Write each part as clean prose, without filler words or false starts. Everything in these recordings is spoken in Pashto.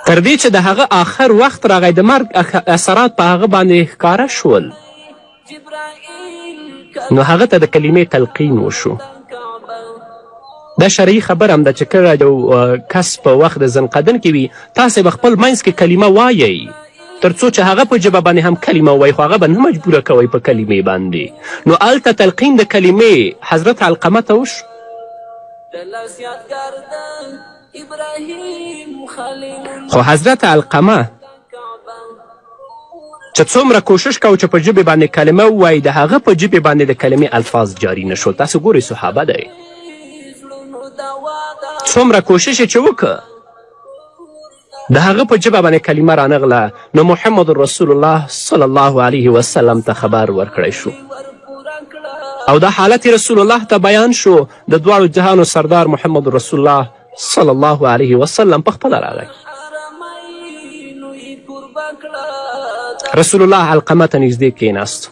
تر دې چې د هغه آخر وخت راغی د مرګ اثرات په هغه باندې ښکاره شول نو هغه ته د کلمې تلقین وشو. دا شرعي خبر هم ده چې کله یو کس په وخت د زنقدن کې وي تاسې به خپل منځ کې کلمه وایئ تر څو چې هغه په ژبه باندې هم کلمه ووایي خو هغه به نه مجبوره کوئ په کلمې باندې. نو هلته تلقین د کلمې حضرت علقمه ته وشو. خو حضرت علقمه چې څومره کوشش کو چې په ژبې باندې کلمه ووایي د هغه په ژبې باندې د کلمې الفاظ جاری نه شول. تاسو ګورئ صحابه دی څومره کوشش یې چې وکړه د هغه په ژبه باندې کلمه رانغله نو محمد رسول الله صلی الله علیه وسلم ته خبر ورکړی شو او دا حالت رسول الله ته بیان شو. د دواړو جهانو سردار محمد رسول الله صلی الله علیه وسلم پخپله راغی. رسول الله علقمه ته نږدې کېناست.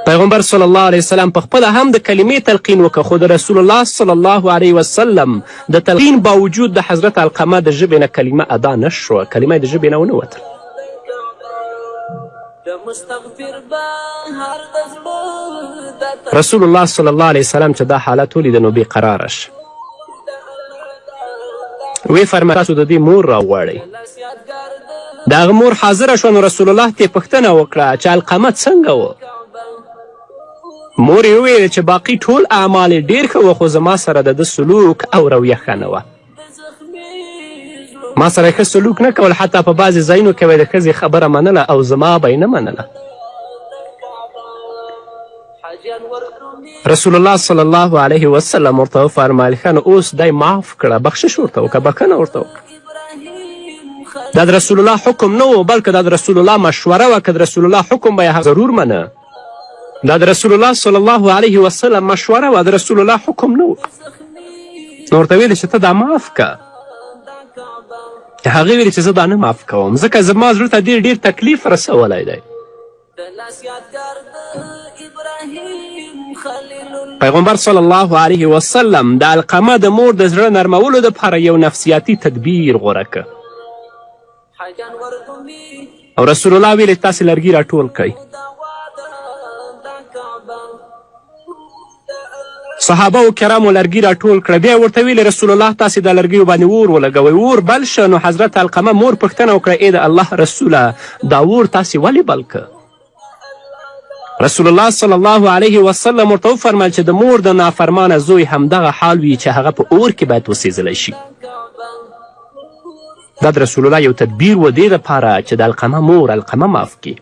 پیغمبر صلی الله علیه وسلم پخپله هم د کلمې تلقین وکړه خو د رسول الله صلی الله علیه وسلم د تلقین باوجود د حضرت علقمه د ژبې نه کلمه ادا نه شوه. کلمه یې د ژبې نه ونه وتله. رسول الله صلی الله علیه وسلم چې دا حالت ولیده نو بېقراره شه. وی فرمایل تاسو د دې مور راغواړئ. د هغه مور حاضره شوه نو رسول الله ته یې پوښتنه وکړه چې علقمه څنګه و؟ مور یې وویل چې باقي ټول اعمال یې ډېر ښه وه خو زما سره د ده سلوک او رویه ښه نه وه. ما سره یې ښه سلوک نه کول حتی په بعضې ځایونو کې به یې د ښځې خبره منله او زما به یې نه منله. رسول الله صلی الله علیه وسلم ورته وفرمیل ښه نو اوس دی معاف کړه بخشش ورته وکړه بښنه ورته وکړه. دا د رسول الله حکم نه و بلکې دا د رسول الله مشوره وه که د رسول الله حکم به یې ضرور منه. دا د رسول الله صلی الله علیه وسلم مشوره وه د رسول الله حکم نه و. نو ورته ویلې چې ته دا معاف که. هغې ویلې چې زه دا نه معاف کوم ځکه زما زړه ته ډېر تکلیف رسولی دی. پیغمبر صلی الله علیه وسلم د علقمه د مور د زړه نرمولو دپاره یو نفسیاتي تدبیر غوره که او رسول الله ویلې تاسې لرګي راټول کړئ. صحابه و کرامو لرګي راټول کړه. بیا ورته ویلې رسول الله تاسې د لرګیو باندې اور ولګوئ. اور بل شه نو حضرت علقمه مور پوښتنه وکړه ای د الله رسوله دا اور تاسې ولې بل که؟ رسول الله صلی الله علیه وسلم ورته وفرمیل چې د مور د نافرمانه زوی همدغه حال وي چې هغه په اور کې باید وسېځلی شي. دا د رسول الله یو تدبیر و دې دپاره چې د علقمه مور علقمه معاف کړي.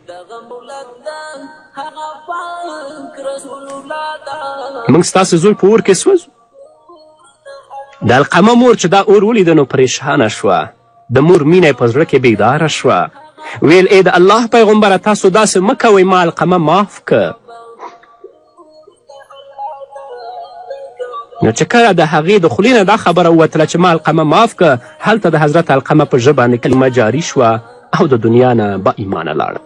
موږ ستاسې زوی په اور کې سوځو. د علقمه مور چې دا اور ولیده نو پریشانه شوه. د مور مینه په زړه کې بیداره شوه. ویل ای د الله پیغمبره تاسو داسې مه کوئ ما علقمه معاف که. نو چې کله د هغې د خولې نه دا خبره ووتله چې ما علقمه معاف که هلته د حضرت علقمه په ژبه باندې کلمه جاري شوه او د دنیا نه با ایمانه لاړه.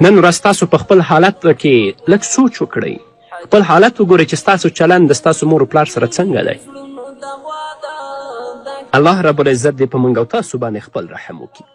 نن ورځ تاسو په خپل حالت کې لږ سوچ وکړئ. خپل حالت وګورئ چې ستاسو چلند د ستاسو مور و پلار سره څنګه دی. الله رب العزت دې په موږ او تاسو باندې خپل رحم وکړي.